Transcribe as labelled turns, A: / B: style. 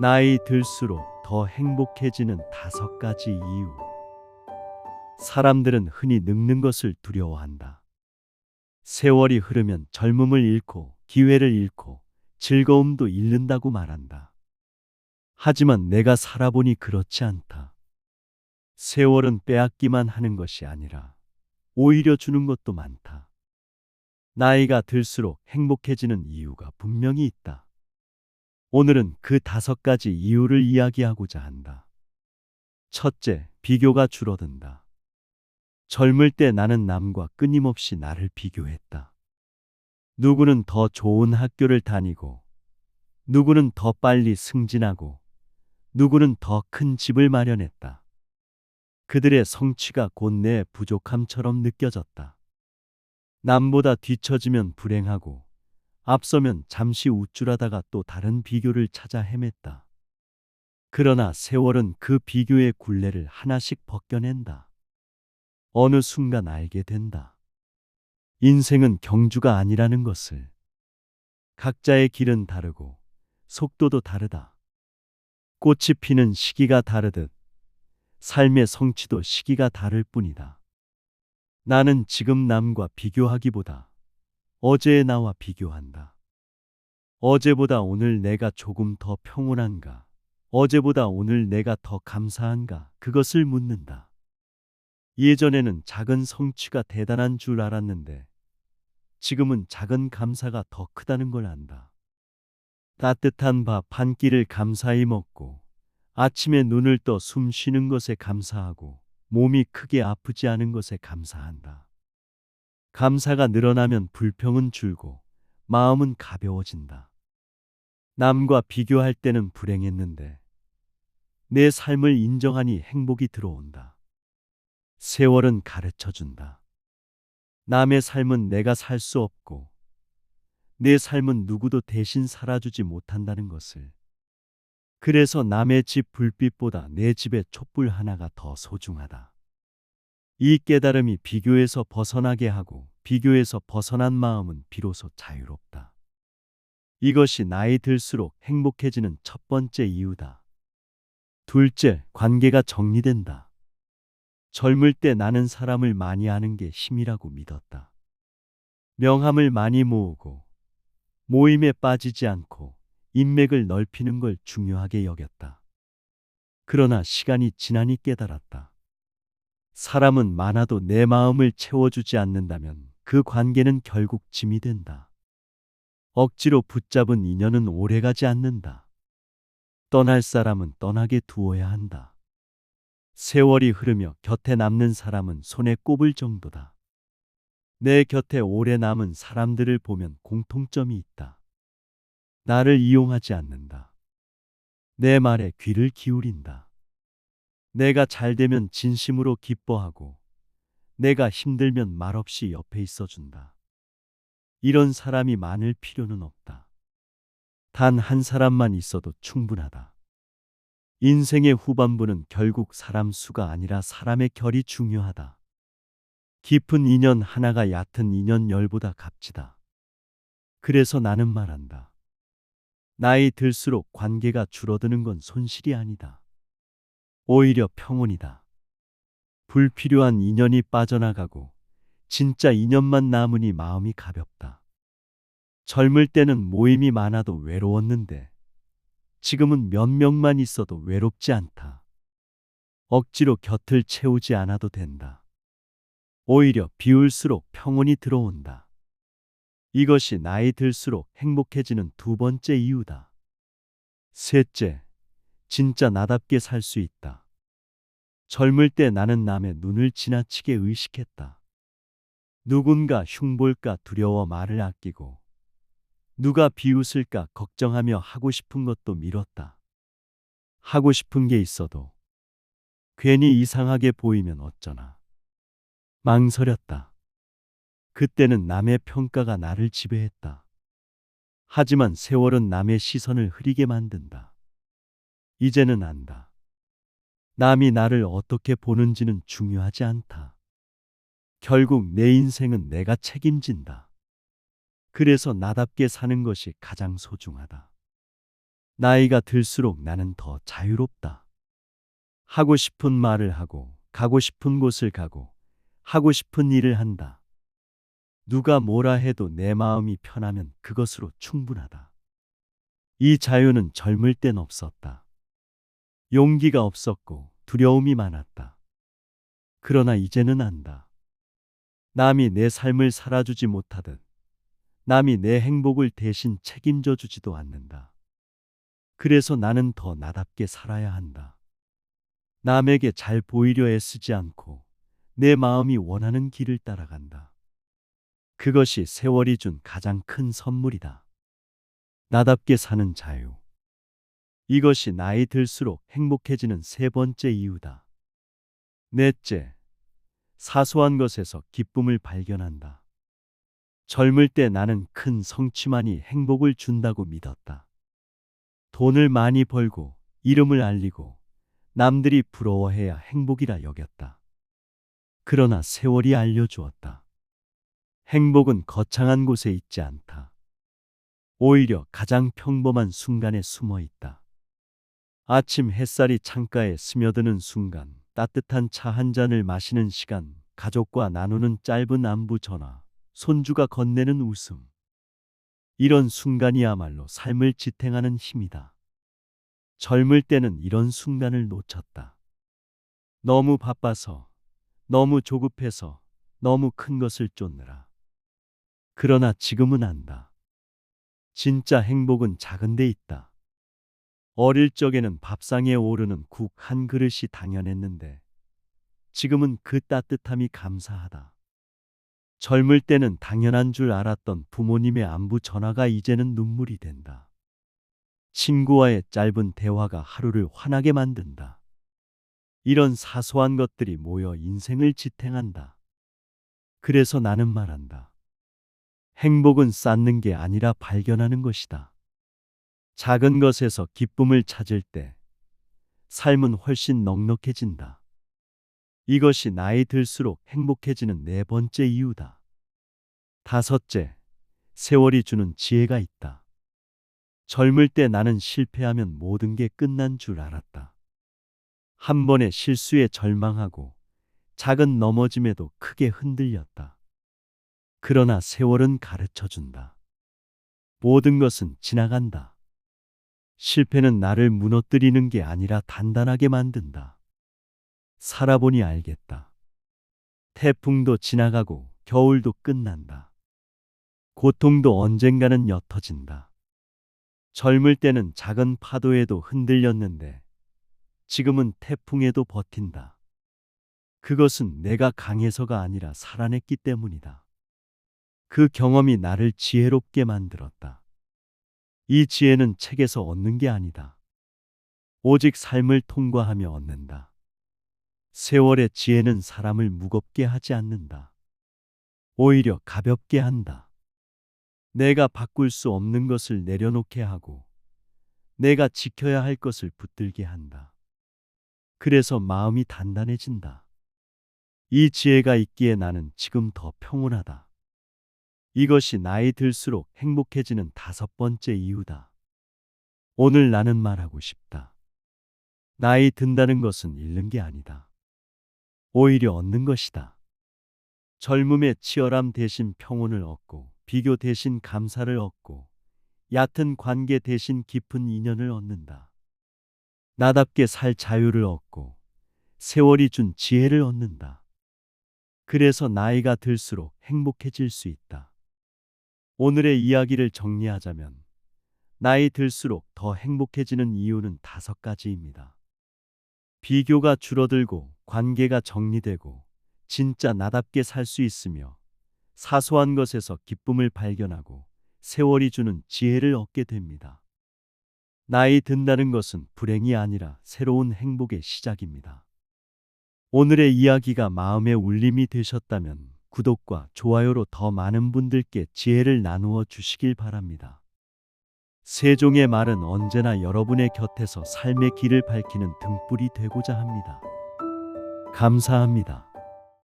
A: 나이 들수록 더 행복해지는 5가지 이유. 사람들은 흔히 늙는 것을 두려워한다. 세월이 흐르면 젊음을 잃고 기회를 잃고 즐거움도 잃는다고 말한다. 하지만 내가 살아보니 그렇지 않다. 세월은 빼앗기만 하는 것이 아니라 오히려 주는 것도 많다. 나이가 들수록 행복해지는 이유가 분명히 있다. 오늘은 그 5가지 이유를 이야기하고자 한다. 첫째, 비교가 줄어든다. 젊을 때 나는 남과 끊임없이 나를 비교했다. 누구는 더 좋은 학교를 다니고, 누구는 더 빨리 승진하고, 누구는 더 큰 집을 마련했다. 그들의 성취가 곧 내 부족함처럼 느껴졌다. 남보다 뒤처지면 불행하고, 앞서면 잠시 우쭐하다가 또 다른 비교를 찾아 헤맸다. 그러나 세월은 그 비교의 굴레를 하나씩 벗겨낸다. 어느 순간 알게 된다. 인생은 경주가 아니라는 것을. 각자의 길은 다르고 속도도 다르다. 꽃이 피는 시기가 다르듯 삶의 성취도 시기가 다를 뿐이다. 나는 지금 남과 비교하기보다 어제의 나와 비교한다. 어제보다 오늘 내가 조금 더 평온한가? 어제보다 오늘 내가 더 감사한가? 그것을 묻는다. 예전에는 작은 성취가 대단한 줄 알았는데 지금은 작은 감사가 더 크다는 걸 안다. 따뜻한 밥 한 끼를 감사히 먹고 아침에 눈을 떠 숨 쉬는 것에 감사하고 몸이 크게 아프지 않은 것에 감사한다. 감사가 늘어나면 불평은 줄고 마음은 가벼워진다. 남과 비교할 때는 불행했는데 내 삶을 인정하니 행복이 들어온다. 세월은 가르쳐 준다. 남의 삶은 내가 살 수 없고 내 삶은 누구도 대신 살아주지 못한다는 것을. 그래서 남의 집 불빛보다 내 집의 촛불 하나가 더 소중하다. 이 깨달음이 비교에서 벗어나게 하고 비교에서 벗어난 마음은 비로소 자유롭다. 이것이 나이 들수록 행복해지는 첫 번째 이유다. 둘째, 관계가 정리된다. 젊을 때 나는 사람을 많이 아는 게 힘이라고 믿었다. 명함을 많이 모으고 모임에 빠지지 않고 인맥을 넓히는 걸 중요하게 여겼다. 그러나 시간이 지나니 깨달았다. 사람은 많아도 내 마음을 채워주지 않는다면 그 관계는 결국 짐이 된다. 억지로 붙잡은 인연은 오래가지 않는다. 떠날 사람은 떠나게 두어야 한다. 세월이 흐르며 곁에 남는 사람은 손에 꼽을 정도다. 내 곁에 오래 남은 사람들을 보면 공통점이 있다. 나를 이용하지 않는다. 내 말에 귀를 기울인다. 내가 잘 되면 진심으로 기뻐하고 내가 힘들면 말없이 옆에 있어준다. 이런 사람이 많을 필요는 없다. 단 한 사람만 있어도 충분하다. 인생의 후반부는 결국 사람 수가 아니라 사람의 결이 중요하다. 깊은 인연 하나가 얕은 인연 열보다 값지다. 그래서 나는 말한다. 나이 들수록 관계가 줄어드는 건 손실이 아니다. 오히려 평온이다. 불필요한 인연이 빠져나가고 진짜 인연만 남으니 마음이 가볍다. 젊을 때는 모임이 많아도 외로웠는데 지금은 몇 명만 있어도 외롭지 않다. 억지로 곁을 채우지 않아도 된다. 오히려 비울수록 평온이 들어온다. 이것이 나이 들수록 행복해지는 두 번째 이유다. 셋째, 진짜 나답게 살 수 있다. 젊을 때 나는 남의 눈을 지나치게 의식했다. 누군가 흉볼까 두려워 말을 아끼고 누가 비웃을까 걱정하며 하고 싶은 것도 미뤘다. 하고 싶은 게 있어도 괜히 이상하게 보이면 어쩌나 망설였다. 그때는 남의 평가가 나를 지배했다. 하지만 세월은 남의 시선을 흐리게 만든다. 이제는 안다. 남이 나를 어떻게 보는지는 중요하지 않다. 결국 내 인생은 내가 책임진다. 그래서 나답게 사는 것이 가장 소중하다. 나이가 들수록 나는 더 자유롭다. 하고 싶은 말을 하고, 가고 싶은 곳을 가고, 하고 싶은 일을 한다. 누가 뭐라 해도 내 마음이 편하면 그것으로 충분하다. 이 자유는 젊을 땐 없었다. 용기가 없었고 두려움이 많았다. 그러나 이제는 안다. 남이 내 삶을 살아주지 못하듯 남이 내 행복을 대신 책임져 주지도 않는다. 그래서 나는 더 나답게 살아야 한다. 남에게 잘 보이려 애쓰지 않고 내 마음이 원하는 길을 따라간다. 그것이 세월이 준 가장 큰 선물이다. 나답게 사는 자유. 이것이 나이 들수록 행복해지는 세 번째 이유다. 넷째, 사소한 것에서 기쁨을 발견한다. 젊을 때 나는 큰 성취만이 행복을 준다고 믿었다. 돈을 많이 벌고 이름을 알리고 남들이 부러워해야 행복이라 여겼다. 그러나 세월이 알려주었다. 행복은 거창한 곳에 있지 않다. 오히려 가장 평범한 순간에 숨어 있다. 아침 햇살이 창가에 스며드는 순간, 따뜻한 차 한 잔을 마시는 시간, 가족과 나누는 짧은 안부 전화, 손주가 건네는 웃음. 이런 순간이야말로 삶을 지탱하는 힘이다. 젊을 때는 이런 순간을 놓쳤다. 너무 바빠서, 너무 조급해서, 너무 큰 것을 쫓느라. 그러나 지금은 안다. 진짜 행복은 작은 데 있다. 어릴 적에는 밥상에 오르는 국 한 그릇이 당연했는데 지금은 그 따뜻함이 감사하다. 젊을 때는 당연한 줄 알았던 부모님의 안부 전화가 이제는 눈물이 된다. 친구와의 짧은 대화가 하루를 환하게 만든다. 이런 사소한 것들이 모여 인생을 지탱한다. 그래서 나는 말한다. 행복은 쌓는 게 아니라 발견하는 것이다. 작은 것에서 기쁨을 찾을 때 삶은 훨씬 넉넉해진다. 이것이 나이 들수록 행복해지는 네 번째 이유다. 다섯째, 세월이 주는 지혜가 있다. 젊을 때 나는 실패하면 모든 게 끝난 줄 알았다. 한 번의 실수에 절망하고 작은 넘어짐에도 크게 흔들렸다. 그러나 세월은 가르쳐 준다. 모든 것은 지나간다. 실패는 나를 무너뜨리는 게 아니라 단단하게 만든다. 살아보니 알겠다. 태풍도 지나가고 겨울도 끝난다. 고통도 언젠가는 옅어진다. 젊을 때는 작은 파도에도 흔들렸는데 지금은 태풍에도 버틴다. 그것은 내가 강해서가 아니라 살아냈기 때문이다. 그 경험이 나를 지혜롭게 만들었다. 이 지혜는 책에서 얻는 게 아니다. 오직 삶을 통과하며 얻는다. 세월의 지혜는 사람을 무겁게 하지 않는다. 오히려 가볍게 한다. 내가 바꿀 수 없는 것을 내려놓게 하고 내가 지켜야 할 것을 붙들게 한다. 그래서 마음이 단단해진다. 이 지혜가 있기에 나는 지금 더 평온하다. 이것이 나이 들수록 행복해지는 다섯 번째 이유다. 오늘 나는 말하고 싶다. 나이 든다는 것은 잃는 게 아니다. 오히려 얻는 것이다. 젊음의 치열함 대신 평온을 얻고 비교 대신 감사를 얻고 얕은 관계 대신 깊은 인연을 얻는다. 나답게 살 자유를 얻고 세월이 준 지혜를 얻는다. 그래서 나이가 들수록 행복해질 수 있다. 오늘의 이야기를 정리하자면 나이 들수록 더 행복해지는 이유는 다섯 가지입니다. 비교가 줄어들고 관계가 정리되고 진짜 나답게 살 수 있으며 사소한 것에서 기쁨을 발견하고 세월이 주는 지혜를 얻게 됩니다. 나이 든다는 것은 불행이 아니라 새로운 행복의 시작입니다. 오늘의 이야기가 마음의 울림이 되셨다면 구독과 좋아요로 더 많은 분들께 지혜를 나누어 주시길 바랍니다. 세종의 말은 언제나 여러분의 곁에서 삶의 길을 밝히는 등불이 되고자 합니다. 감사합니다.